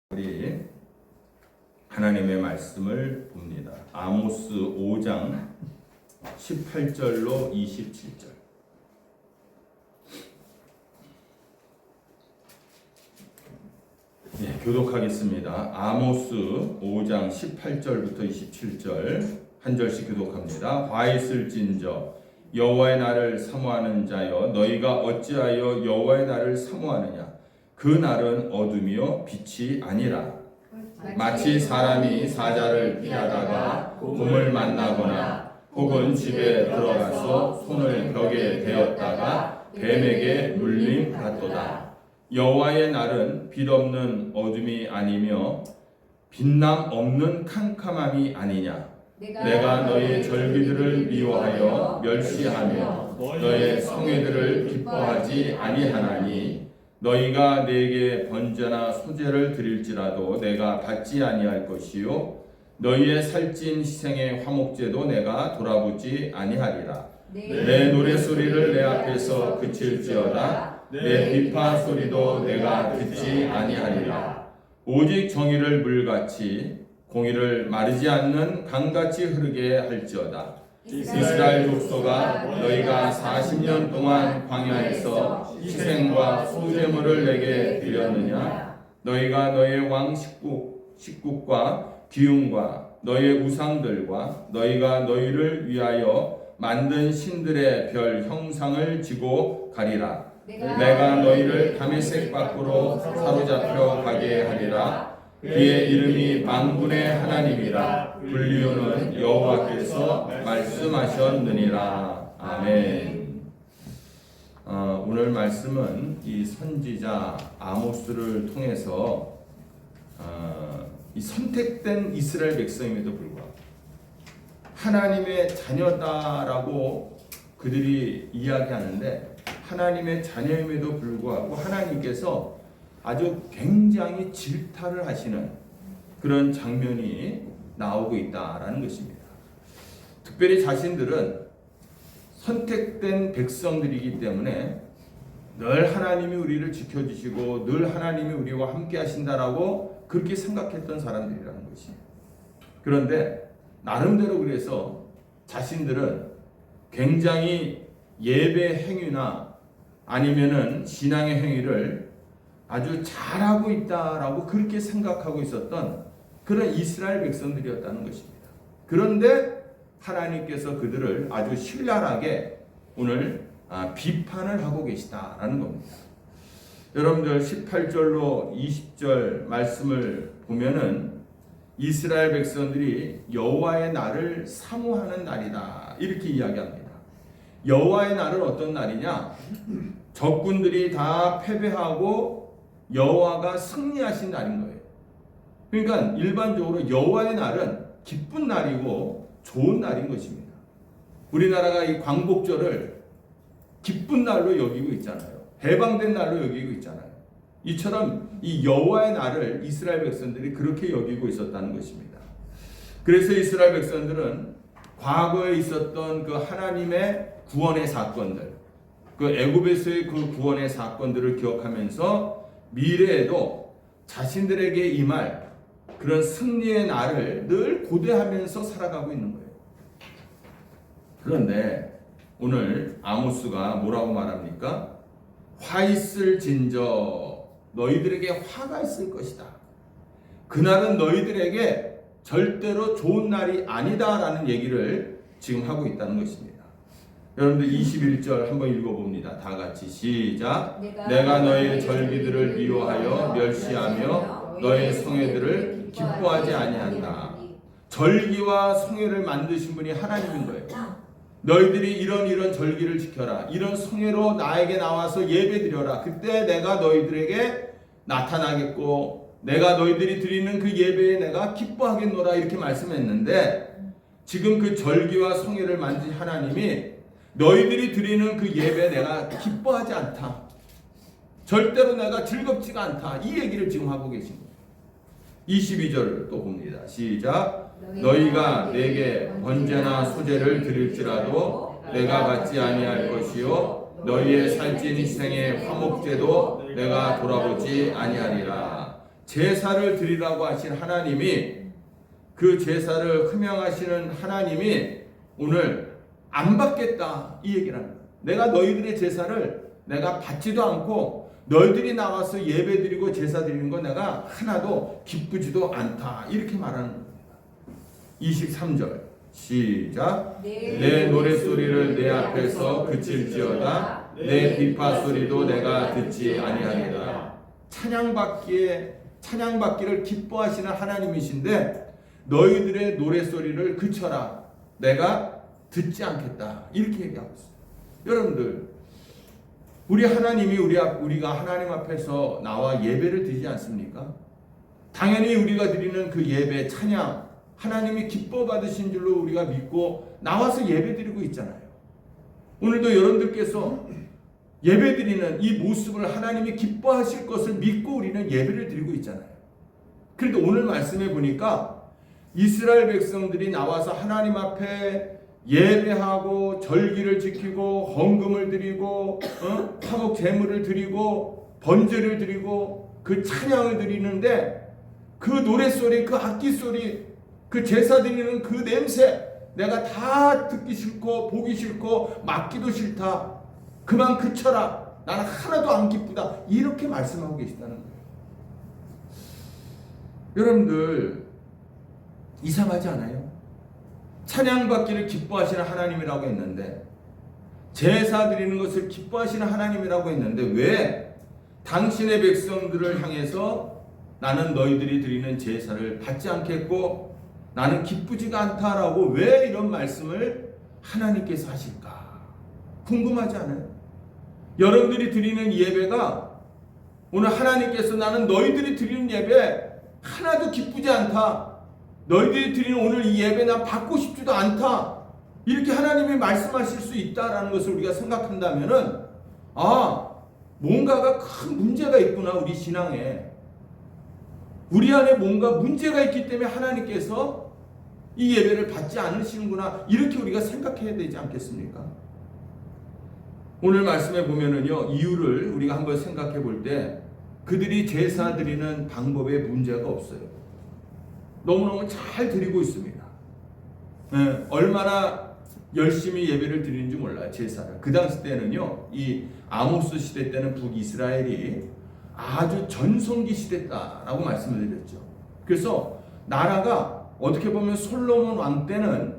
우리 하나님의 말씀을 봅니다. 아모스 5장 18절로 27절. 교독하겠습니다. 아모스 5장 18절부터 27절 한 절씩 교독합니다. 화 있을진저 여호와의 날을 사모하는 자여, 너희가 어찌하여 여호와의 날을 사모하느냐? 그 날은 어둠이요 빛이 아니라 마치 사람이 사자를 피하다가 곰을 만나거나 혹은 집에 들어가서 손을 벽에 대었다가 뱀에게 물림 같도다. 여호와의 날은 빛 없는 어둠이 아니며 빛남 없는 캄캄함이 아니냐? 내가 너희 절기들을 미워하여 멸시하며 너의 성회들을 기뻐하지 아니하나니 너희가 내게 번제나 소제를 드릴지라도 내가 받지 아니할 것이요 너희의 살찐 희생의 화목제도 내가 돌아보지 아니하리라. 내 노래소리를 내 앞에서 그칠지어다 내 비파 소리도 내가 듣지 아니하리라. 오직 정의를 물같이 공의를 마르지 않는 강같이 흐르게 할지어다. 이스라엘 족속아, 너희가 40년 동안 광야에서 희생과 소제물을 내게 드렸느냐? 너희가 너의 왕 식국과 기운과 너의 우상들과 너희가 너희를 위하여 만든 신들의 별 형상을 지고 가리라. 내가 너희를 다메섹 밖으로 사로잡혀 가게 하리라. 그의 이름이 만군의 하나님이라. 불리우는 여호와께서 말씀하셨느니라. 아멘. 오늘 말씀은 이 선지자 아모스를 통해서 이 선택된 이스라엘 백성임에도 불구하고 하나님의 자녀다라고 그들이 이야기하는데, 하나님의 자녀임에도 불구하고 하나님께서 아주 굉장히 질타를 하시는 그런 장면이 나오고 있다라는 것입니다. 특별히 자신들은 선택된 백성들이기 때문에 늘 하나님이 우리를 지켜주시고 늘 하나님이 우리와 함께 하신다라고 그렇게 생각했던 사람들이라는 것이에요. 그런데 나름대로 그래서 자신들은 굉장히 예배 행위나 아니면은 신앙의 행위를 아주 잘하고 있다라고 그렇게 생각하고 있었던 그런 이스라엘 백성들이었다는 것입니다. 그런데 하나님께서 그들을 아주 신랄하게 오늘 비판을 하고 계시다라는 겁니다. 여러분들 18절로 20절 말씀을 보면은 이스라엘 백성들이 여호와의 날을 사모하는 날이다 이렇게 이야기합니다. 여호와의 날은 어떤 날이냐? 적군들이 다 패배하고 여호와가 승리하신 날인 거예요. 그러니까 일반적으로 여호와의 날은 기쁜 날이고 좋은 날인 것입니다. 우리나라가 이 광복절을 기쁜 날로 여기고 있잖아요. 해방된 날로 여기고 있잖아요. 이처럼 이 여호와의 날을 이스라엘 백성들이 그렇게 여기고 있었다는 것입니다. 그래서 이스라엘 백성들은 과거에 있었던 그 하나님의 구원의 사건들, 그 애굽에서의 그 구원의 사건들을 기억하면서 미래에도 자신들에게 임할 그런 승리의 날을 늘 고대하면서 살아가고 있는 거예요. 그런데 오늘 아모스가 뭐라고 말합니까? 화 있을진저 너희들에게 화가 있을 것이다. 그날은 너희들에게 절대로 좋은 날이 아니다라는 얘기를 지금 하고 있다는 것입니다. 여러분들 21절 한번 읽어봅니다. 다 같이 시작. 내가 너의 절기들을 미워하여 멸시하며 너의 성회들을 기뻐하지 아니한다. 절기와 성회를 만드신 분이 하나님인 거예요. 너희들이 이런 절기를 지켜라. 이런 성회로 나에게 나와서 예배드려라. 그때 내가 너희들에게 나타나겠고 내가 너희들이 드리는 그 예배에 내가 기뻐하겠노라 이렇게 말씀했는데, 지금 그 절기와 성회를 만드신 하나님이 너희들이 드리는 그 예배에 내가 기뻐하지 않다. 절대로 내가 즐겁지가 않다. 이 얘기를 지금 하고 계신 거예요. 22절을 또 봅니다. 시작. 너희가 내게 번제나 소제를 드릴지라도 내가 받지 아니할 것이요 너희의 살찐 희생의 화목제도 내가 돌아보지 아니하리라. 제사를 드리라고 하신 하나님이, 그 제사를 흠양하시는 하나님이 오늘 안 받겠다 이 얘기를 하는 거예요. 내가 너희들의 제사를 내가 받지도 않고 너희들이 나와서 예배 드리고 제사 드리는 거 내가 하나도 기쁘지도 않다 이렇게 말하는 겁니다. 23절 시작. 내 노랫소리를 내 앞에서 그칠지어다 내 비파 소리도 내가 듣지 아니하리라. 찬양받기를 기뻐하시는 하나님이신데 너희들의 노랫소리를 그쳐라, 내가 듣지 않겠다 이렇게 얘기하고 있어요. 여러분들, 우리 하나님이 우리가 하나님 앞에서 나와 예배를 드리지 않습니까? 당연히 우리가 드리는 그 예배, 찬양 하나님이 기뻐 받으신 줄로 우리가 믿고 나와서 예배 드리고 있잖아요. 오늘도 여러분들께서 예배 드리는 이 모습을 하나님이 기뻐하실 것을 믿고 우리는 예배를 드리고 있잖아요. 그런데 오늘 말씀해 보니까 이스라엘 백성들이 나와서 하나님 앞에 예배하고 절기를 지키고 헌금을 드리고 화목 제물을 드리고 번제를 드리고 그 찬양을 드리는데 그 노랫소리, 그 악기소리, 그 제사 드리는 그 냄새 내가 다 듣기 싫고 보기 싫고 맡기도 싫다. 그만 그쳐라. 나는 하나도 안 기쁘다. 이렇게 말씀하고 계시다는 거예요. 여러분들 이상하지 않아요? 찬양받기를 기뻐하시는 하나님이라고 했는데, 제사 드리는 것을 기뻐하시는 하나님이라고 했는데 왜 당신의 백성들을 향해서 나는 너희들이 드리는 제사를 받지 않겠고 나는 기쁘지가 않다라고 왜 이런 말씀을 하나님께서 하실까? 궁금하지 않아요? 여러분들이 드리는 예배가 오늘 하나님께서 나는 너희들이 드리는 예배 하나도 기쁘지 않다, 너희들이 드리는 오늘 이 예배 난 받고 싶지도 않다 이렇게 하나님이 말씀하실 수 있다라는 것을 우리가 생각한다면은 뭔가가 큰 문제가 있구나. 우리 신앙에 우리 안에 뭔가 문제가 있기 때문에 하나님께서 이 예배를 받지 않으시는구나 이렇게 우리가 생각해야 되지 않겠습니까? 오늘 말씀에 보면은요, 이유를 우리가 한번 생각해 볼 때 그들이 제사 드리는 방법에 문제가 없어요. 너무너무 잘 드리고 있습니다. 네, 얼마나 열심히 예배를 드리는지 몰라요, 제사를. 그 당시 때는요, 이 아모스 시대 때는 북이스라엘이 아주 전성기 시대다라고 말씀을 드렸죠. 그래서 나라가 어떻게 보면 솔로몬 왕 때는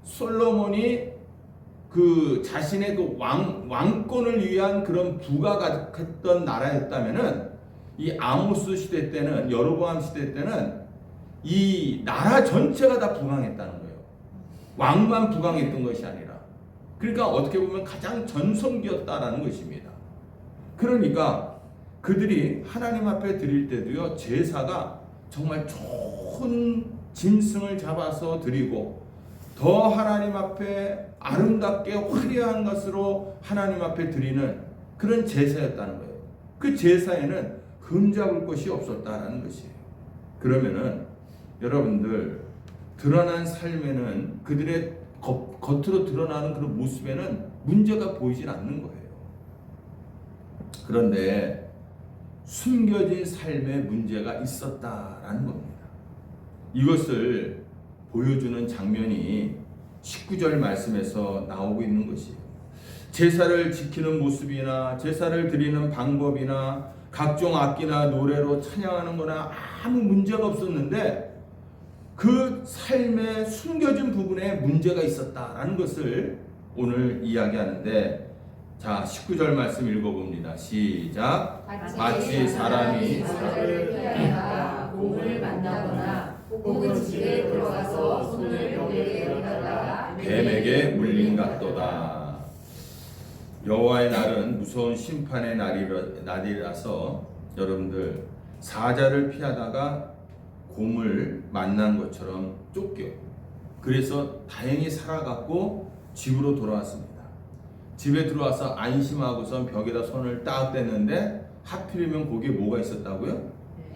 솔로몬이 그 자신의 그 왕권을 위한 그런 부가 가득했던 나라였다면은 이 아모스 시대 때는, 여로보암 시대 때는 이 나라 전체가 다 부강했다는 거예요. 왕만 부강했던 것이 아니라. 그러니까 어떻게 보면 가장 전성기였다라는 것입니다. 그러니까 그들이 하나님 앞에 드릴 때도요, 제사가 정말 좋은 짐승을 잡아서 드리고 더 하나님 앞에 아름답게 화려한 것으로 하나님 앞에 드리는 그런 제사였다는 거예요. 그 제사에는 흠잡을 것이 없었다라는 것이에요. 그러면은 여러분들, 드러난 삶에는 그들의 겉으로 드러나는 그런 모습에는 문제가 보이질 않는 거예요. 그런데 숨겨진 삶에 문제가 있었다라는 겁니다. 이것을 보여주는 장면이 19절 말씀에서 나오고 있는 것이에요. 제사를 지키는 모습이나 제사를 드리는 방법이나 각종 악기나 노래로 찬양하는 거나 아무 문제가 없었는데 그 삶의 숨겨진 부분에 문제가 있었다라는 것을 오늘 이야기하는데, 자 19절 말씀 읽어봅니다. 시작. 마치 사람이 사자를 피하다가 곰을 만나거나 혹은 집에 들어가서 손을 벽에 대다가 뱀에게 물린 같도다. 여호와의 날은 무서운 심판의 날이라서 여러분들, 사자를 피하다가 곰을 만난 것처럼 쫓겨. 그래서 다행히 살아갔고 집으로 돌아왔습니다. 집에 들어와서 안심하고선 벽에다 손을 딱 댔는데 하필이면 거기에 뭐가 있었다고요?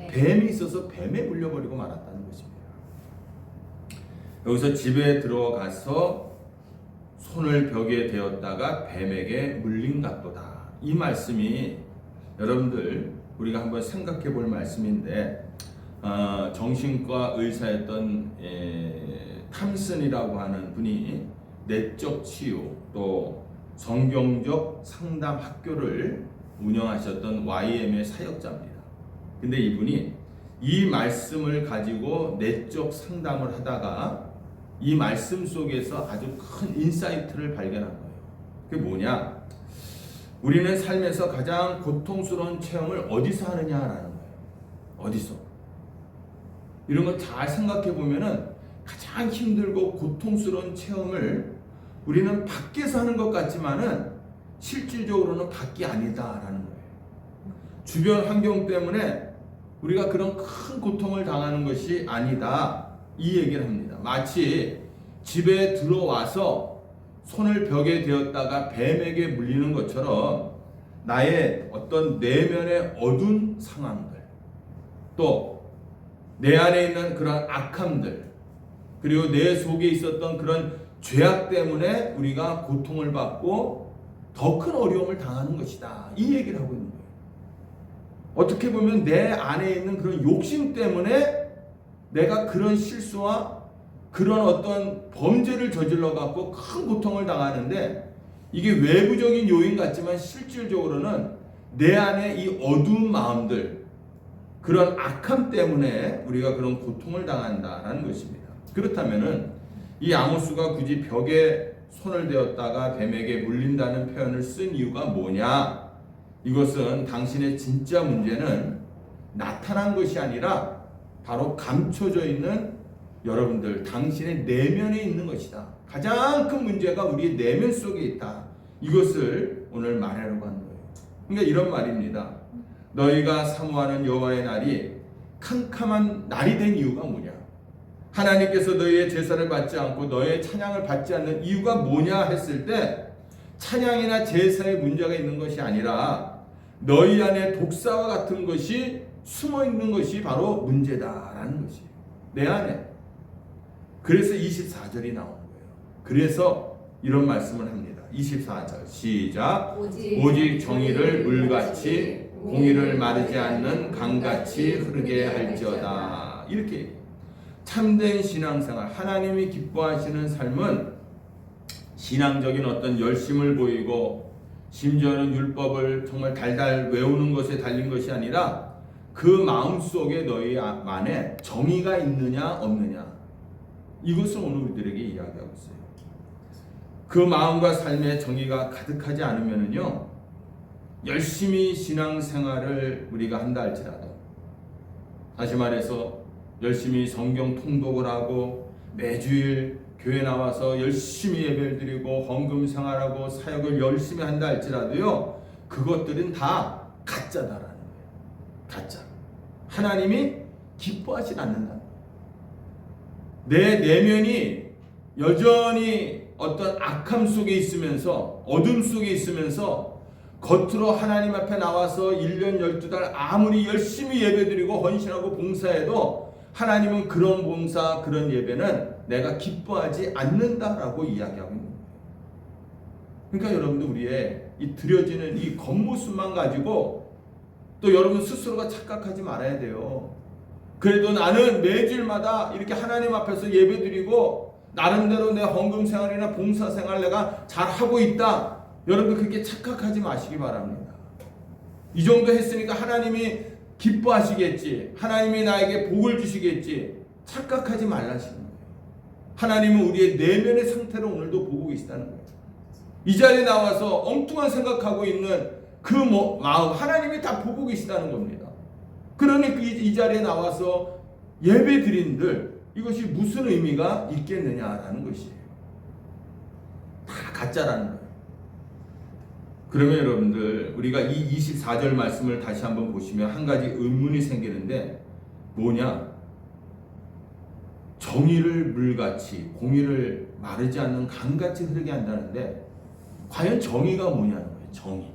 뱀이 있어서 뱀에 물려버리고 말았다는 것입니다. 여기서 집에 들어가서 손을 벽에 대었다가 뱀에게 물린 같도다. 이 말씀이 여러분들 우리가 한번 생각해 볼 말씀인데 정신과 의사였던 탐슨이라고 하는 분이 내적 치유 또 성경적 상담 학교를 운영하셨던 YM의 사역자입니다. 근데 이분이 이 말씀을 가지고 내적 상담을 하다가 이 말씀 속에서 아주 큰 인사이트를 발견한 거예요. 그게 뭐냐? 우리는 삶에서 가장 고통스러운 체험을 어디서 하느냐라는 거예요. 어디서? 이런 거 잘 생각해 보면은 가장 힘들고 고통스러운 체험을 우리는 밖에서 하는 것 같지만은 실질적으로는 밖이 아니다라는 거예요. 주변 환경 때문에 우리가 그런 큰 고통을 당하는 것이 아니다. 이 얘기를 합니다. 마치 집에 들어와서 손을 벽에 대었다가 뱀에게 물리는 것처럼 나의 어떤 내면의 어두운 상황들, 또 내 안에 있는 그런 악함들, 그리고 내 속에 있었던 그런 죄악 때문에 우리가 고통을 받고 더 큰 어려움을 당하는 것이다. 이 얘기를 하고 있는 거예요. 어떻게 보면 내 안에 있는 그런 욕심 때문에 내가 그런 실수와 그런 어떤 범죄를 저질러 갖고 큰 고통을 당하는데, 이게 외부적인 요인 같지만 실질적으로는 내 안에 이 어두운 마음들, 그런 악함 때문에 우리가 그런 고통을 당한다라는 것입니다. 그렇다면은 이 아모스가 굳이 벽에 손을 대었다가 뱀에게 물린다는 표현을 쓴 이유가 뭐냐? 이것은 당신의 진짜 문제는 나타난 것이 아니라 바로 감춰져 있는 여러분들 당신의 내면에 있는 것이다. 가장 큰 문제가 우리의 내면 속에 있다. 이것을 오늘 말하려고 하는 거예요. 그러니까 이런 말입니다. 너희가 사모하는 여호와의 날이 캄캄한 날이 된 이유가 뭐냐? 하나님께서 너희의 제사를 받지 않고 너희의 찬양을 받지 않는 이유가 뭐냐 했을 때, 찬양이나 제사에 문제가 있는 것이 아니라 너희 안에 독사와 같은 것이 숨어 있는 것이 바로 문제다라는 것이에요. 내 안에. 그래서 24절이 나오는 거예요. 그래서 이런 말씀을 합니다. 24절 시작. 오직 정의를 물같이 공의를 마르지 않는 강같이 흐르게 할지어다. 이렇게 참된 신앙생활, 하나님이 기뻐하시는 삶은 신앙적인 어떤 열심을 보이고 심지어는 율법을 정말 달달 외우는 것에 달린 것이 아니라 그 마음속에 너희 안에 정의가 있느냐 없느냐, 이것을 오늘 우리들에게 이야기하고 있어요. 그 마음과 삶에 정의가 가득하지 않으면요, 열심히 신앙생활을 우리가 한다 할지라도, 다시 말해서 열심히 성경 통독을 하고 매주일 교회 나와서 열심히 예배를 드리고 헌금 생활하고 사역을 열심히 한다 할지라도요, 그것들은 다 가짜다라는 거예요. 가짜. 하나님이 기뻐하지 않는다. 내 내면이 여전히 어떤 악함 속에 있으면서 어둠 속에 있으면서 겉으로 하나님 앞에 나와서 1년 12달 아무리 열심히 예배드리고 헌신하고 봉사해도 하나님은 그런 봉사, 그런 예배는 내가 기뻐하지 않는다라고 이야기하고 있는 거예요. 그러니까 여러분들, 우리의 이 드려지는 이 겉모습만 가지고 또 여러분 스스로가 착각하지 말아야 돼요. 그래도 나는 매주일마다 이렇게 하나님 앞에서 예배드리고 나름대로 내 헌금 생활이나 봉사 생활 내가 잘하고 있다, 여러분들 그렇게 착각하지 마시기 바랍니다. 이 정도 했으니까 하나님이 기뻐하시겠지, 하나님이 나에게 복을 주시겠지, 착각하지 말라시는 거예요. 하나님은 우리의 내면의 상태를 오늘도 보고 계시다는 거예요. 이 자리에 나와서 엉뚱한 생각하고 있는 그 마음 하나님이 다 보고 계시다는 겁니다. 그러니 이 자리에 나와서 예배 드린들 이것이 무슨 의미가 있겠느냐라는 것이에요. 다 가짜라는 거예요. 그러면 여러분들, 우리가 이 24절 말씀을 다시 한번 보시면 한 가지 의문이 생기는데, 뭐냐? 정의를 물같이 공의를 마르지 않는 강같이 흐르게 한다는데, 과연 정의가 뭐냐는 거예요. 정의.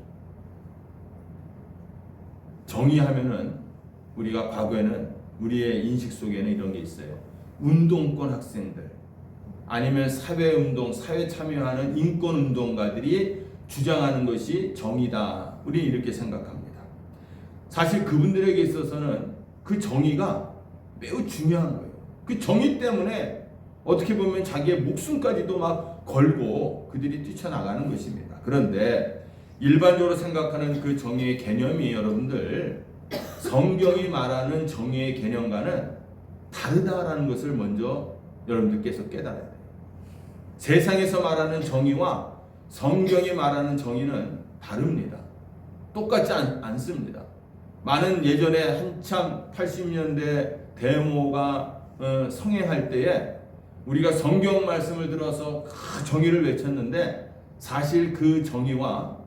정의하면은 우리가 과거에는 우리의 인식 속에는 이런 게 있어요. 운동권 학생들, 아니면 사회운동, 사회 참여하는 인권운동가들이 주장하는 것이 정의다. 우리는 이렇게 생각합니다. 사실 그분들에게 있어서는 그 정의가 매우 중요한 거예요. 그 정의 때문에 어떻게 보면 자기의 목숨까지도 막 걸고 그들이 뛰쳐나가는 것입니다. 그런데 일반적으로 생각하는 그 정의의 개념이 여러분들 성경이 말하는 정의의 개념과는 다르다라는 것을 먼저 여러분들께서 깨달아야 돼요. 세상에서 말하는 정의와 성경이 말하는 정의는 다릅니다. 똑같지 않습니다. 많은 예전에 한참 80년대 데모가 성행할 때에 우리가 성경 말씀을 들어서 그 정의를 외쳤는데 사실 그 정의와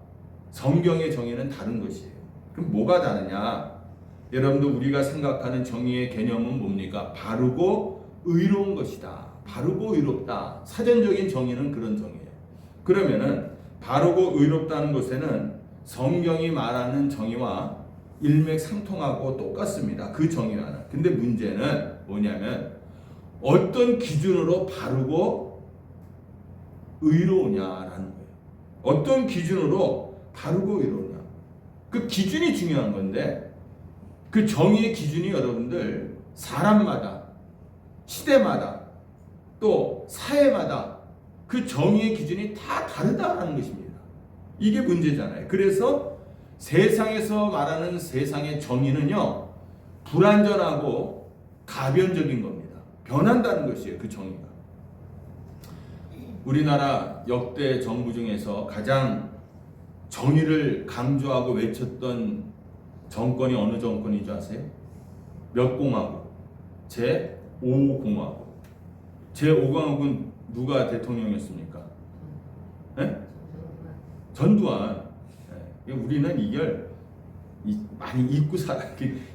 성경의 정의는 다른 것이에요. 그럼 뭐가 다르냐? 여러분들 우리가 생각하는 정의의 개념은 뭡니까? 바르고 의로운 것이다. 바르고 의롭다. 사전적인 정의는 그런 정의예요. 그러면은 바르고 의롭다는 것에는 성경이 말하는 정의와 일맥상통하고 똑같습니다. 그 정의와는. 근데 문제는 뭐냐면 어떤 기준으로 바르고 의로우냐라는 거예요. 어떤 기준으로 바르고 의로우냐. 그 기준이 중요한 건데 그 정의의 기준이 여러분들 사람마다 시대마다 또 사회마다 그 정의의 기준이 다 다르다라는 것입니다. 이게 문제잖아요. 그래서 세상에서 말하는 세상의 정의는요 불완전하고 가변적인 겁니다. 변한다는 것이에요. 그 정의가. 우리나라 역대 정부 중에서 가장 정의를 강조하고 외쳤던 정권이 어느 정권인지 아세요? 몇 공화국? 제5공화국. 제5공화국은 누가 대통령이었습니까? 네? 전두환. 네. 우리는 이걸 많이 잊고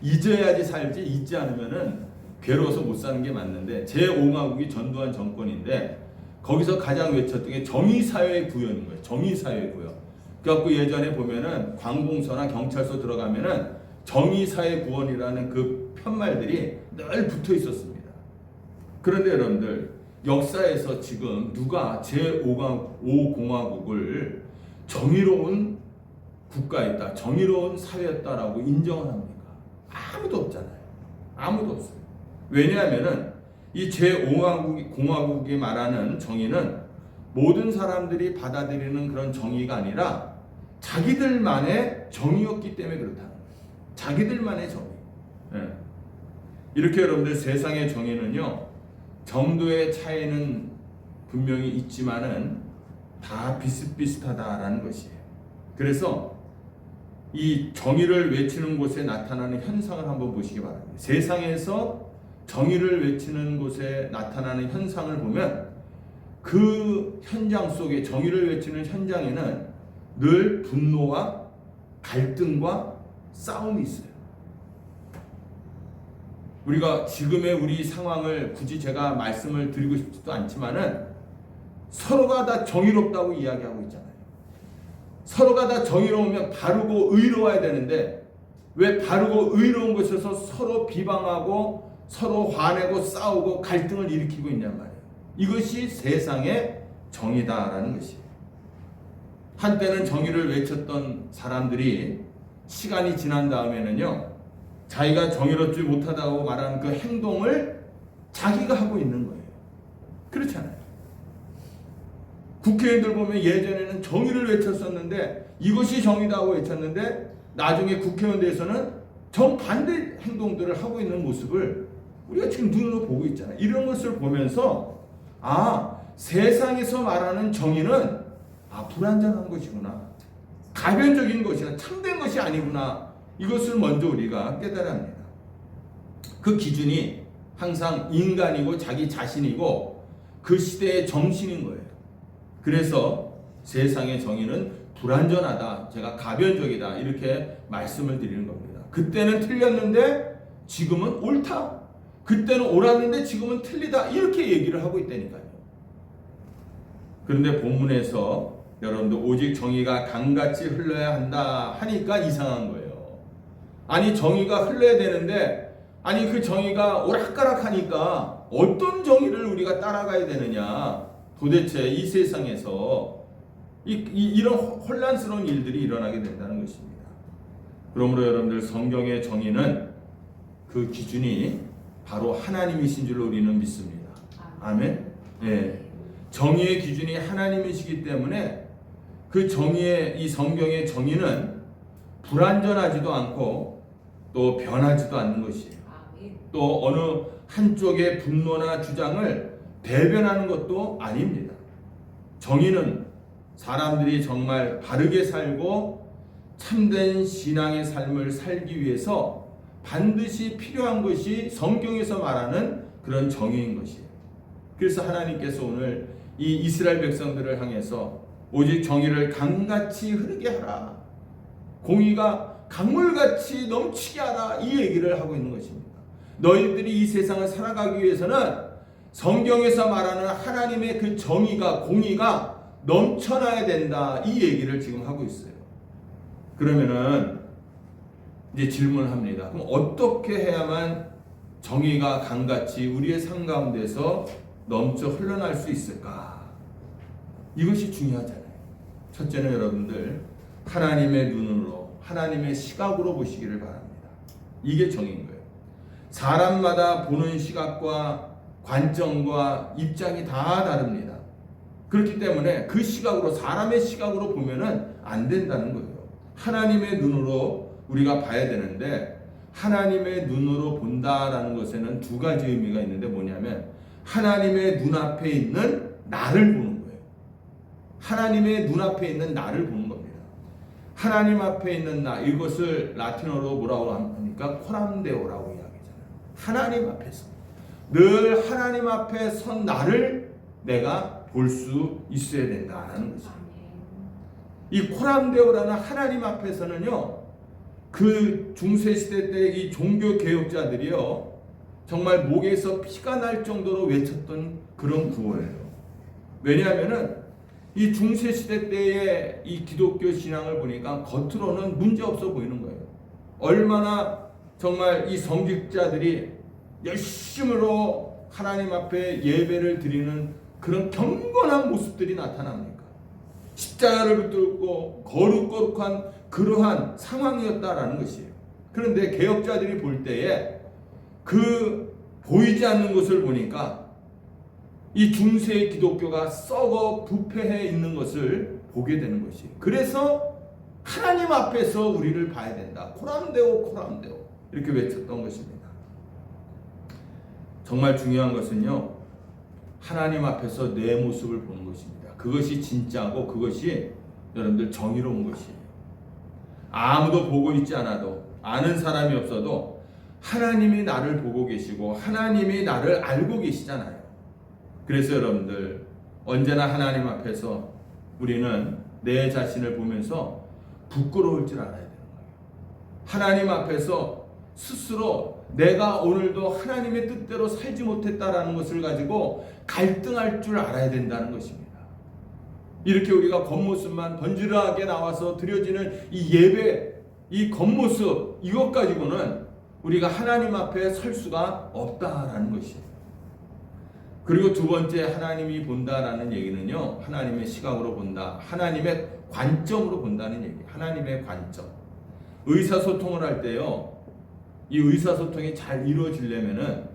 잊어야지 살지 잊지 않으면은 괴로워서 못 사는 게 맞는데 제5공화국이 전두환 정권인데 거기서 가장 외쳤던 게 정의사회 구현인 거예요. 정의사회 구현. 그래갖고 예전에 보면은 관공서나 경찰서 들어가면은 정의사회 구원이라는 그 편말들이 늘 붙어 있었습니다. 그런데 여러분들 역사에서 지금 누가 제5공화국을 정의로운 국가였다, 정의로운 사회였다라고 인정을 합니까? 아무도 없잖아요. 아무도 없어요. 왜냐하면은 이 제5공화국이 말하는 정의는 모든 사람들이 받아들이는 그런 정의가 아니라 자기들만의 정의였기 때문에 그렇다는 거예요. 자기들만의 정의. 네. 이렇게 여러분들 세상의 정의는요 정도의 차이는 분명히 있지만은 다 비슷비슷하다라는 것이에요. 그래서 이 정의를 외치는 곳에 나타나는 현상을 한번 보시기 바랍니다. 세상에서 정의를 외치는 곳에 나타나는 현상을 보면 그 현장 속에 정의를 외치는 현장에는 늘 분노와 갈등과 싸움이 있어요. 우리가 지금의 우리 상황을 굳이 제가 말씀을 드리고 싶지도 않지만은 서로가 다 정의롭다고 이야기하고 있잖아요. 서로가 다 정의로우면 바르고 의로워야 되는데 왜 바르고 의로운 곳에서 서로 비방하고 서로 화내고 싸우고 갈등을 일으키고 있냔 말이에요. 이것이 세상의 정의다라는 것이에요. 한때는 정의를 외쳤던 사람들이 시간이 지난 다음에는요 자기가 정의롭지 못하다고 말하는 그 행동을 자기가 하고 있는 거예요. 그렇잖아요. 국회의원들 보면 예전에는 정의를 외쳤었는데 이것이 정의다고 외쳤는데 나중에 국회의원들에서는 정반대 행동들을 하고 있는 모습을 우리가 지금 눈으로 보고 있잖아요. 이런 것을 보면서 세상에서 말하는 정의는 불완전한 것이구나. 가변적인 것이나 참된 것이 아니구나. 이것을 먼저 우리가 깨달아야 합니다. 그 기준이 항상 인간이고 자기 자신이고 그 시대의 정신인 거예요. 그래서 세상의 정의는 불완전하다. 제가 가변적이다. 이렇게 말씀을 드리는 겁니다. 그때는 틀렸는데 지금은 옳다. 그때는 옳았는데 지금은 틀리다. 이렇게 얘기를 하고 있다니까요. 그런데 본문에서 여러분들 오직 정의가 강같이 흘러야 한다 하니까 이상한 거예요. 아니 정의가 흘러야 되는데 아니 그 정의가 오락가락하니까 어떤 정의를 우리가 따라가야 되느냐. 도대체 이 세상에서 이런 혼란스러운 일들이 일어나게 된다는 것입니다. 그러므로 여러분들 성경의 정의는 그 기준이 바로 하나님이신 줄로 우리는 믿습니다. 아멘. 예. 정의의 기준이 하나님이시기 때문에 그 정의의 이 성경의 정의는 불완전하지도 않고 또 변하지도 않는 것이에요. 또 어느 한쪽의 분노나 주장을 대변하는 것도 아닙니다. 정의는 사람들이 정말 바르게 살고 참된 신앙의 삶을 살기 위해서 반드시 필요한 것이 성경에서 말하는 그런 정의인 것이에요. 그래서 하나님께서 오늘 이 이스라엘 백성들을 향해서 오직 정의를 강같이 흐르게 하라, 공의가 강물같이 넘치게 하라, 이 얘기를 하고 있는 것입니다. 너희들이 이 세상을 살아가기 위해서는 성경에서 말하는 하나님의 그 정의가, 공의가 넘쳐나야 된다, 이 얘기를 지금 하고 있어요. 그러면은 이제 질문을 합니다. 그럼 어떻게 해야만 정의가 강같이 우리의 삶 가운데서 넘쳐 흘러날 수 있을까? 이것이 중요하잖아요. 첫째는 여러분들 하나님의 눈으로, 하나님의 시각으로 보시기를 바랍니다. 이게 정의인 거예요. 사람마다 보는 시각과 관점과 입장이 다 다릅니다. 그렇기 때문에 그 시각으로, 사람의 시각으로 보면은 안 된다는 거예요. 하나님의 눈으로 우리가 봐야 되는데, 하나님의 눈으로 본다라는 것에는 두 가지 의미가 있는데 뭐냐면 하나님의 눈앞에 있는 나를 보는 거예요. 하나님의 눈앞에 있는 나를 보는 겁니다. 하나님 앞에 있는 나, 이것을 라틴어로 뭐라고 합니까? 코람데오라고 이야기하잖아요. 하나님 앞에서 늘 하나님 앞에 선 나를 내가 볼 수 있어야 된다는 것입니다. 이 코람데오라는 하나님 앞에서는요, 그 중세시대 때 이 종교 개혁자들이요, 정말 목에서 피가 날 정도로 외쳤던 그런 구호예요. 왜냐하면은 이 중세시대 때의 이 기독교 신앙을 보니까 겉으로는 문제 없어 보이는 거예요. 얼마나 정말 이 성직자들이 열심으로 하나님 앞에 예배를 드리는 그런 경건한 모습들이 나타납니까? 십자가를 붙들고 거룩거룩한 그러한 상황이었다라는 것이에요. 그런데 개혁자들이 볼 때에 그 보이지 않는 것을 보니까 이 중세의 기독교가 썩어 부패해 있는 것을 보게 되는 것이에요. 그래서 하나님 앞에서 우리를 봐야 된다. 코람데오 코람데오 이렇게 외쳤던 것입니다. 정말 중요한 것은요, 하나님 앞에서 내 모습을 보는 것입니다. 그것이 진짜고 그것이 여러분들 정의로운 것이에요. 아무도 보고 있지 않아도, 아는 사람이 없어도 하나님이 나를 보고 계시고 하나님이 나를 알고 계시잖아요. 그래서 여러분들 언제나 하나님 앞에서 우리는 내 자신을 보면서 부끄러울 줄 알아야 되는 거예요. 하나님 앞에서 스스로 내가 오늘도 하나님의 뜻대로 살지 못했다라는 것을 가지고 갈등할 줄 알아야 된다는 것입니다. 이렇게 우리가 겉모습만 번지르하게 나와서 드려지는 이 예배, 이 겉모습, 이것 가지고는 우리가 하나님 앞에 설 수가 없다라는 것이에요. 그리고 두 번째, 하나님이 본다라는 얘기는요, 하나님의 시각으로 본다, 하나님의 관점으로 본다는 얘기. 하나님의 관점. 의사소통을 할 때요, 이 의사소통이 잘 이루어지려면은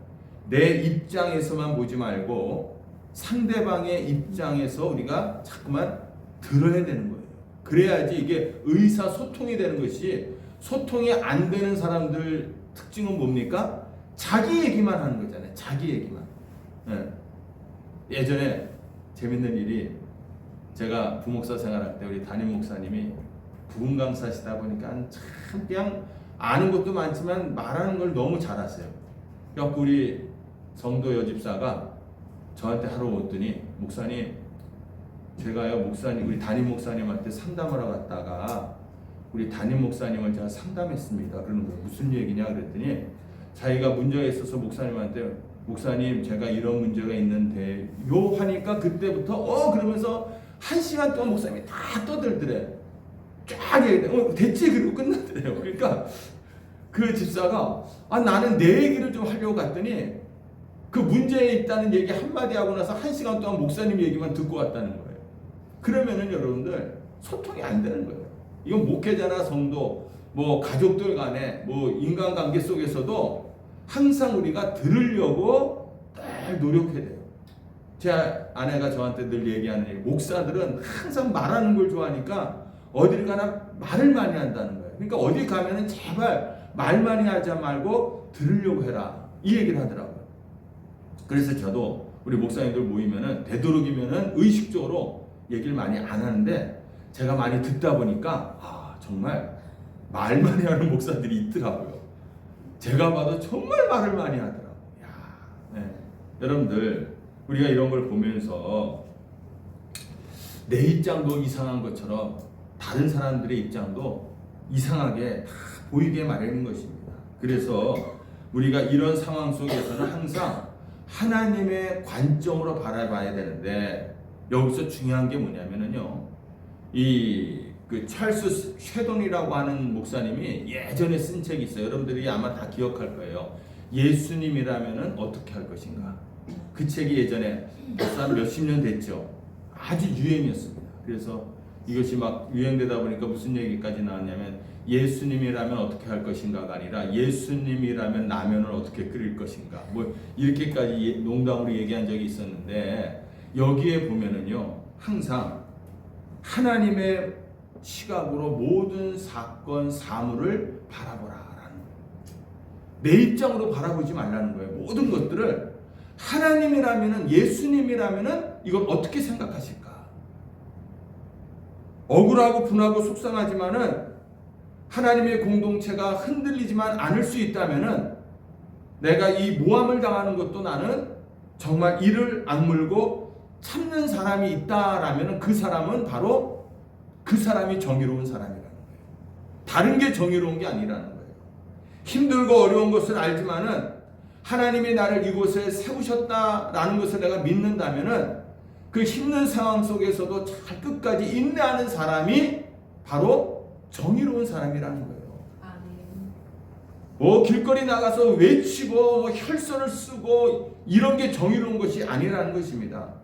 내 입장에서만 보지 말고 상대방의 입장에서 우리가 자꾸만 들어야 되는 거예요. 그래야지 이게 의사소통이 되는 것이, 소통이 안 되는 사람들 특징은 뭡니까? 자기 얘기만 하는 거잖아요. 자기 얘기만. 네. 예전에 재밌는 일이, 제가 부목사 생활할 때 우리 담임 목사님이 부흥 강사시다 보니까 참 그냥 아는 것도 많지만 말하는 걸 너무 잘하세요. 그래서 우리 성도 여집사가 저한테 하러 오더니, 목사님, 제가요 목사님, 우리 담임 목사님한테 상담하러 갔다가 우리 담임 목사님을 제가 상담했습니다. 그러는 거예요. 무슨 얘기냐 그랬더니, 자기가 문제가 있어서 목사님한테, 목사님 제가 이런 문제가 있는데 요 하니까 그때부터 그러면서 1시간 동안 목사님이 다 떠들더래. 쫙 얘기해. 됐지? 그리고 끝났더래요. 그러니까 그 집사가 나는 내 얘기를 좀 하려고 갔더니 그 문제에 있다는 얘기 한마디 하고 나서 1시간 동안 목사님 얘기만 듣고 왔다는 거예요. 그러면은 여러분들 소통이 안 되는 거예요. 이건 목회자나 성도, 뭐 가족들 간에 뭐 인간관계 속에서도 항상 우리가 들으려고 늘 노력해야 돼요. 제 아내가 저한테 늘 얘기하는 얘기, 목사들은 항상 말하는 걸 좋아하니까 어딜 가나 말을 많이 한다는 거예요. 그러니까 어디 가면은 제발 말 많이 하지 말고 들으려고 해라, 이 얘기를 하더라고요. 그래서 저도 우리 목사님들 모이면은 되도록이면은 의식적으로 얘기를 많이 안 하는데, 제가 많이 듣다 보니까 정말 말 많이 하는 목사들이 있더라고요. 제가 봐도 정말 말을 많이 하더라고요. 네. 여러분들, 우리가 이런 걸 보면서 내 입장도 이상한 것처럼 다른 사람들의 입장도 이상하게 다 보이게 마련인 것입니다. 그래서 우리가 이런 상황 속에서는 항상 하나님의 관점으로 바라봐야 되는데, 여기서 중요한 게 뭐냐면요, 그 찰스 쉐돈이라고 하는 목사님이 예전에 쓴 책이 있어요. 여러분들이 아마 다 기억할 거예요. 예수님이라면은 어떻게 할 것인가. 그 책이 예전에 벌써 몇십 년 됐죠. 아주 유행이었습니다. 그래서 이것이 막 유행되다 보니까 무슨 얘기까지 나왔냐면, 예수님이라면 어떻게 할 것인가가 아니라 예수님이라면 라면을 어떻게 끓일 것인가, 뭐 이렇게까지 농담으로 얘기한 적이 있었는데, 여기에 보면은요, 항상 하나님의 시각으로 모든 사건 사물을 바라보라라는 거예요. 내 입장으로 바라보지 말라는 거예요. 모든 것들을 하나님이라면은, 예수님이라면은 이걸 어떻게 생각하실까? 억울하고 분하고 속상하지만은 하나님의 공동체가 흔들리지만 않을 수 있다면은, 내가 이 모함을 당하는 것도 나는 정말 이를 악물고 참는 사람이 있다라면은, 그 사람은 바로 그 사람이 정의로운 사람이라는 거예요. 다른 게 정의로운 게 아니라는 거예요. 힘들고 어려운 것을 알지만은 하나님이 나를 이곳에 세우셨다라는 것을 내가 믿는다면은, 그 힘든 상황 속에서도 잘 끝까지 인내하는 사람이 바로 정의로운 사람이라는 거예요. 뭐 길거리 나가서 외치고 뭐 혈서를 쓰고 이런 게 정의로운 것이 아니라는 것입니다.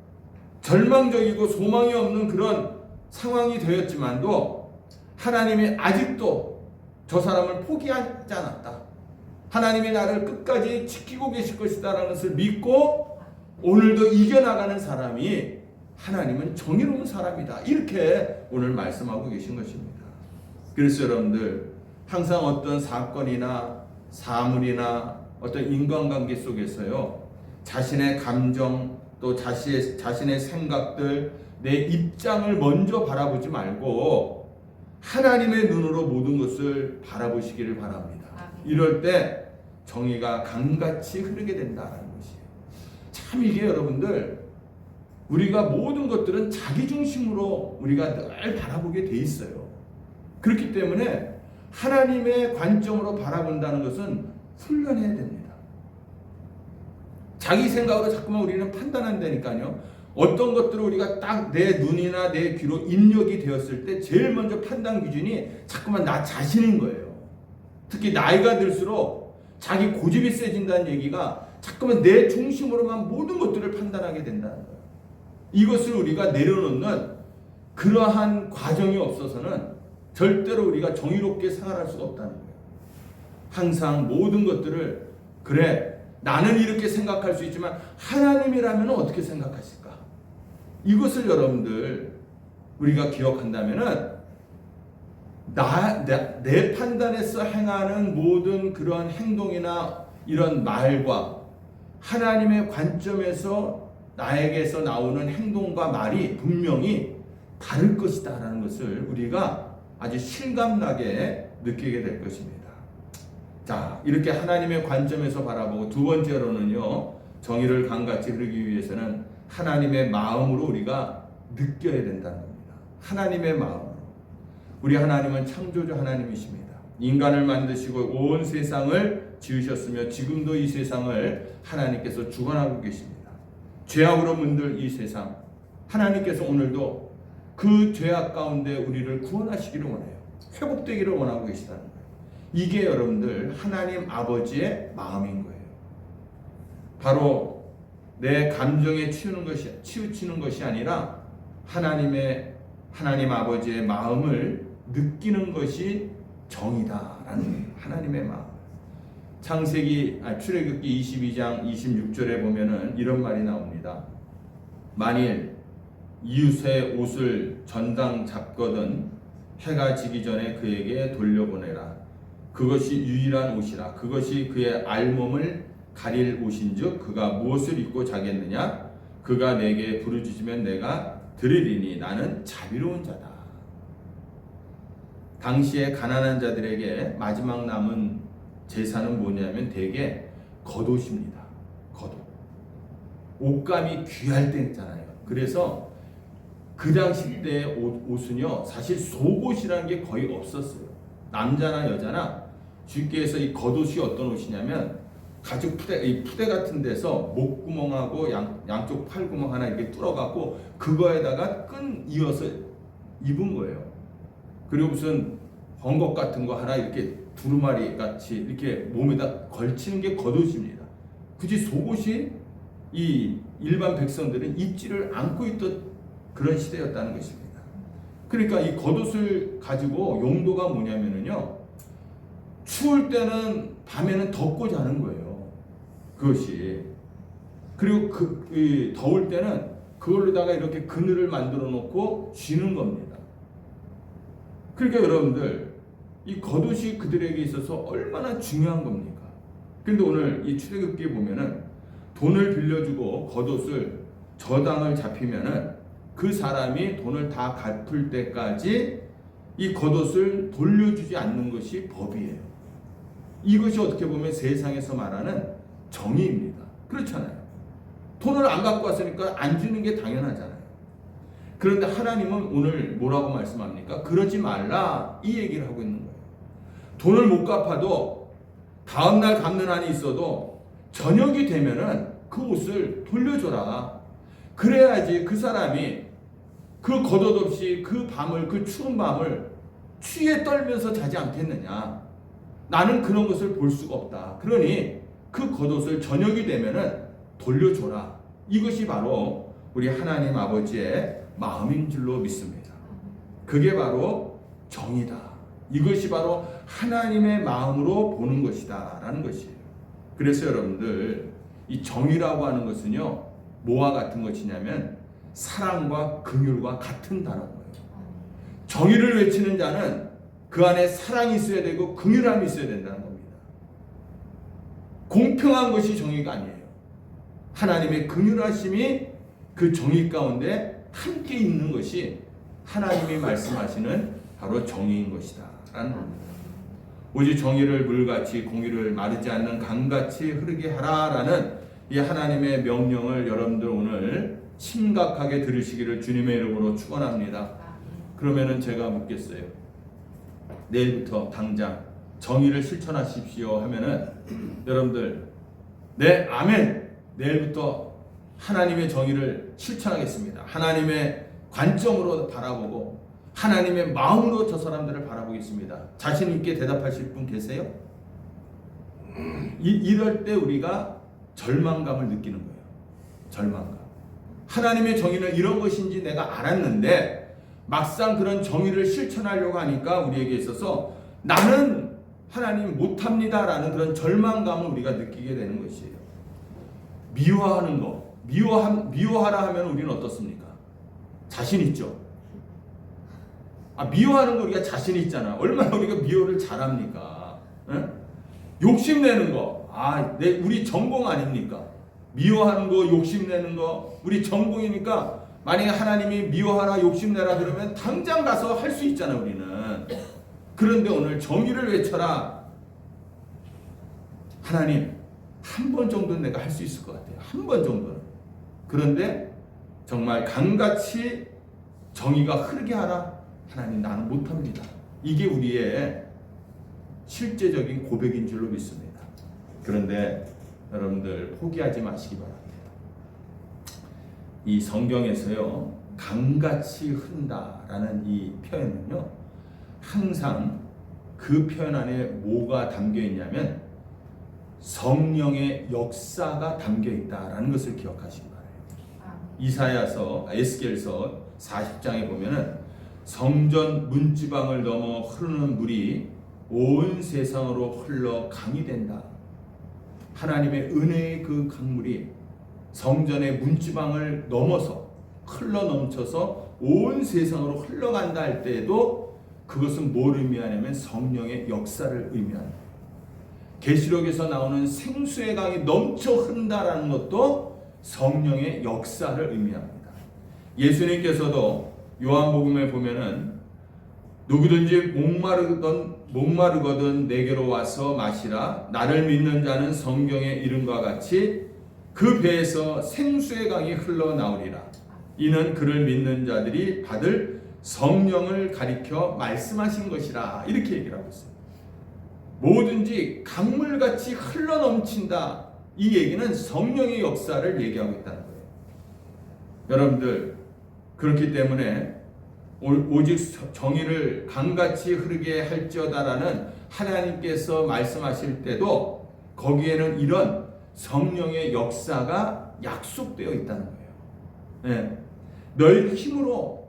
절망적이고 소망이 없는 그런 상황이 되었지만도 하나님이 아직도 저 사람을 포기하지 않았다, 하나님이 나를 끝까지 지키고 계실 것이다라는 것을 믿고 오늘도 이겨나가는 사람이 하나님은 정의로운 사람이다, 이렇게 오늘 말씀하고 계신 것입니다. 그래서 여러분들, 항상 어떤 사건이나 사물이나 어떤 인간관계 속에서요, 자신의 감정, 또 자신의 생각들, 내 입장을 먼저 바라보지 말고 하나님의 눈으로 모든 것을 바라보시기를 바랍니다. 이럴 때 정의가 강같이 흐르게 된다는 것이에요. 참 이게 여러분들, 우리가 모든 것들은 자기 중심으로 우리가 늘 바라보게 돼 있어요. 그렇기 때문에 하나님의 관점으로 바라본다는 것은 훈련해야 됩니다. 자기 생각으로 자꾸만 우리는 판단한다니까요. 어떤 것들을 우리가 딱 내 눈이나 내 귀로 입력이 되었을 때 제일 먼저 판단 기준이 자꾸만 나 자신인 거예요. 특히 나이가 들수록 자기 고집이 세진다는 얘기가 자꾸만 내 중심으로만 모든 것들을 판단하게 된다는 거예요. 이것을 우리가 내려놓는 그러한 과정이 없어서는 절대로 우리가 정의롭게 생활할 수가 없다는 거예요. 항상 모든 것들을, 그래 나는 이렇게 생각할 수 있지만 하나님이라면 어떻게 생각하실까? 이것을 여러분들 우리가 기억한다면은, 내 판단에서 행하는 모든 그런 행동이나 이런 말과 하나님의 관점에서 나에게서 나오는 행동과 말이 분명히 다를 것이다 라는 것을 우리가 아주 실감나게 느끼게 될 것입니다. 자, 이렇게 하나님의 관점에서 바라보고, 두 번째로는요, 정의를 강같이 흐르기 위해서는 하나님의 마음으로 우리가 느껴야 된다는 겁니다. 하나님의 마음으로. 우리 하나님은 창조주 하나님이십니다. 인간을 만드시고 온 세상을 지으셨으며 지금도 이 세상을 하나님께서 주관하고 계십니다. 죄악으로 문들 이 세상, 하나님께서 오늘도 그 죄악 가운데 우리를 구원하시기를 원해요. 회복되기를 원하고 계시다는 거예요. 이게 여러분들 하나님 아버지의 마음인 거예요. 바로 내 감정에 치우치는 것이 아니라 하나님 아버지의 마음을 느끼는 것이 정이다라는 하나님의 마음. 출애굽기 22장 26절에 보면은 이런 말이 나옵니다. 만일 이웃의 옷을 전당 잡거든 해가 지기 전에 그에게 돌려보내라. 그것이 유일한 옷이라. 그것이 그의 알몸을 가릴 옷인즉 그가 무엇을 입고 자겠느냐? 그가 내게 부르짖으면 내가 들으리니 나는 자비로운 자다. 당시에 가난한 자들에게 마지막 남은 재산은 뭐냐면 대개 겉옷입니다. 겉옷. 옷감이 귀할 때 있잖아요. 그래서 그 당시 때 옷은요 사실 속옷이라는 게 거의 없었어요. 남자나 여자나 주께서 이 겉옷이 어떤 옷이냐면 가죽 푸대 같은 데서 목구멍하고 양쪽 팔구멍 하나 이렇게 뚫어갖고 그거에다가 끈 이어서 입은 거예요. 그리고 무슨 벙걱 같은 거 하나 이렇게 두루마리 같이 이렇게 몸에다 걸치는 게 겉옷입니다. 굳이 속옷이 이 일반 백성들은 입지를 않고 있던 그런 시대였다는 것입니다. 그러니까 이 겉옷을 가지고 용도가 뭐냐면은요, 추울 때는 밤에는 덮고 자는 거예요. 그것이. 그리고 더울 때는 그걸로다가 이렇게 그늘을 만들어 놓고 쉬는 겁니다. 그러니까 여러분들 이 겉옷이 그들에게 있어서 얼마나 중요한 겁니까? 그런데 오늘 이 출애굽기에 보면은 돈을 빌려주고 겉옷을 저당을 잡히면은 그 사람이 돈을 다 갚을 때까지 이 겉옷을 돌려주지 않는 것이 법이에요. 이것이 어떻게 보면 세상에서 말하는 정의입니다. 그렇잖아요. 돈을 안 갖고 왔으니까 안 주는 게 당연하잖아요. 그런데 하나님은 오늘 뭐라고 말씀합니까? 그러지 말라 이 얘기를 하고 있는 거예요. 돈을 못 갚아도 다음날 갚는 한이 있어도 저녁이 되면은 그 옷을 돌려줘라. 그래야지 그 사람이 그 겉옷 없이 그 밤을, 그 추운 밤을 추위에 떨면서 자지 않겠느냐. 나는 그런 것을 볼 수가 없다. 그러니 그 겉옷을 저녁이 되면은 돌려줘라. 이것이 바로 우리 하나님 아버지의 마음인 줄로 믿습니다. 그게 바로 정이다. 이것이 바로 하나님의 마음으로 보는 것이다 라는 것이에요. 그래서 여러분들 이 정이라고 하는 것은요 뭐와 같은 것이냐면 사랑과 긍휼과 같은 단어인 거예요. 정의를 외치는 자는 그 안에 사랑이 있어야 되고 긍휼함이 있어야 된다는 겁니다. 공평한 것이 정의가 아니에요. 하나님의 긍휼하심이 그 정의 가운데 함께 있는 것이 하나님이 말씀하시는 바로 정의인 것이다 라는 겁니다. 오직 정의를 물같이 공의를 마르지 않는 강같이 흐르게 하라라는 이 하나님의 명령을 여러분들 오늘 심각하게 들으시기를 주님의 이름으로 축원합니다. 그러면은 제가 묻겠어요. 내일부터 당장 정의를 실천하십시오 하면은 여러분들 네 아멘. 내일부터 하나님의 정의를 실천하겠습니다. 하나님의 관점으로 바라보고 하나님의 마음으로 저 사람들을 바라보겠습니다. 자신 있게 대답하실 분 계세요? 이럴 때 우리가 절망감을 느끼는 거예요. 절망감. 하나님의 정의는 이런 것인지 내가 알았는데 막상 그런 정의를 실천하려고 하니까 우리에게 있어서 나는 하나님 못합니다 라는 그런 절망감을 우리가 느끼게 되는 것이에요. 미워하는 거, 미워하라 하면 우리는 어떻습니까? 자신 있죠? 미워하는 거 우리가 자신 있잖아. 얼마나 우리가 미워를 잘합니까? 에? 욕심내는 거, 우리 전공 아닙니까? 미워하는 거, 욕심내는 거, 우리 전공이니까 만약에 하나님이 미워하라, 욕심내라 그러면 당장 가서 할 수 있잖아, 우리는. 그런데 오늘 정의를 외쳐라. 하나님, 한 번 정도는 내가 할 수 있을 것 같아요. 한 번 정도는. 그런데 정말 강같이 정의가 흐르게 하라. 하나님, 나는 못합니다. 이게 우리의 실제적인 고백인 줄로 믿습니다. 그런데 여러분들 포기하지 마시기 바랍니다. 이 성경에서요 강같이 흐른다라는 이 표현은요 항상 그 표현 안에 뭐가 담겨 있냐면 성령의 역사가 담겨 있다라는 것을 기억하시기 바라요. 이사야서 에스겔서 40장에 보면은 성전 문지방을 넘어 흐르는 물이 온 세상으로 흘러 강이 된다. 하나님의 은혜의 그 강물이 성전의 문지방을 넘어서 흘러 넘쳐서 온 세상으로 흘러간다 할 때에도 그것은 뭘 의미하냐면 성령의 역사를 의미합니다. 계시록에서 나오는 생수의 강이 넘쳐 흐른다라는 것도 성령의 역사를 의미합니다. 예수님께서도 요한복음에 보면은 누구든지 목마르거든 내게로 와서 마시라. 나를 믿는 자는 성경의 이름과 같이 그 배에서 생수의 강이 흘러나오리라. 이는 그를 믿는 자들이 받을 성령을 가리켜 말씀하신 것이라. 이렇게 얘기를 하고 있어요. 뭐든지 강물같이 흘러넘친다. 이 얘기는 성령의 역사를 얘기하고 있다는 거예요. 여러분들, 그렇기 때문에 오직 정의를 강같이 흐르게 할지어다라는 하나님께서 말씀하실 때도 거기에는 이런 성령의 역사가 약속되어 있다는 거예요. 네. 너희 힘으로,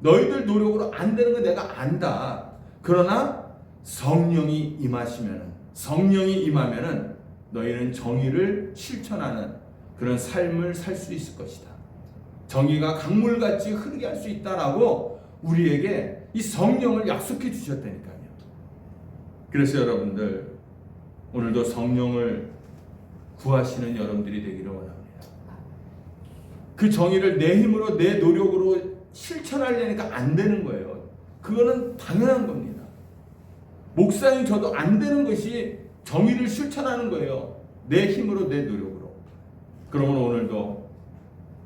너희들 노력으로 안 되는 거 내가 안다. 그러나 성령이 임하면은 너희는 정의를 실천하는 그런 삶을 살 수 있을 것이다. 정의가 강물같이 흐르게 할 수 있다라고 우리에게 이 성령을 약속해 주셨다니까요. 그래서 여러분들, 오늘도 성령을 구하시는 여러분들이 되기를 원합니다. 그 정의를 내 힘으로, 내 노력으로 실천하려니까 안 되는 거예요. 그거는 당연한 겁니다. 목사님 저도 안 되는 것이 정의를 실천하는 거예요. 내 힘으로, 내 노력으로. 그러면 오늘도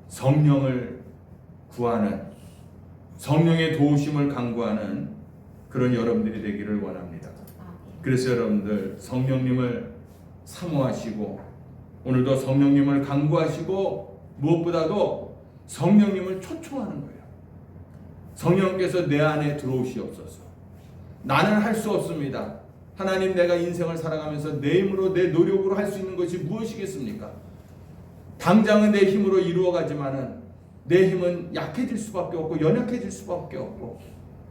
성령을 구하는, 성령의 도우심을 간구하는 그런 여러분들이 되기를 원합니다. 그래서 여러분들, 성령님을 사모하시고 오늘도 성령님을 간구하시고 무엇보다도 성령님을 초청하는 거예요. 성령께서 내 안에 들어오시옵소서. 나는 할 수 없습니다. 하나님, 내가 인생을 살아가면서 내 힘으로, 내 노력으로 할 수 있는 것이 무엇이겠습니까? 당장은 내 힘으로 이루어가지만은 내 힘은 약해질 수밖에 없고 연약해질 수밖에 없고,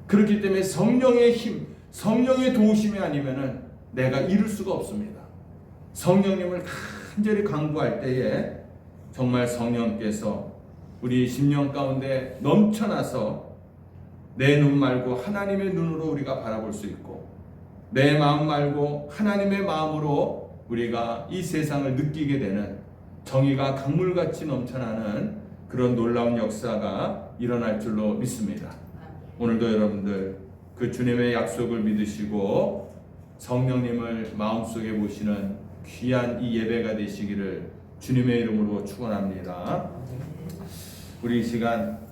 그렇기 때문에 성령의 힘, 성령의 도우심이 아니면은 내가 이룰 수가 없습니다. 성령님을 간절히 간구할 때에 정말 성령께서 우리 심령 가운데 넘쳐나서 내 눈 말고 하나님의 눈으로 우리가 바라볼 수 있고, 내 마음 말고 하나님의 마음으로 우리가 이 세상을 느끼게 되는, 정의가 강물같이 넘쳐나는 그런 놀라운 역사가 일어날 줄로 믿습니다. 오늘도 여러분들 그 주님의 약속을 믿으시고 성령님을 마음속에 모시는 귀한 이 예배가 되시기를 주님의 이름으로 축원합니다. 우리 이 시간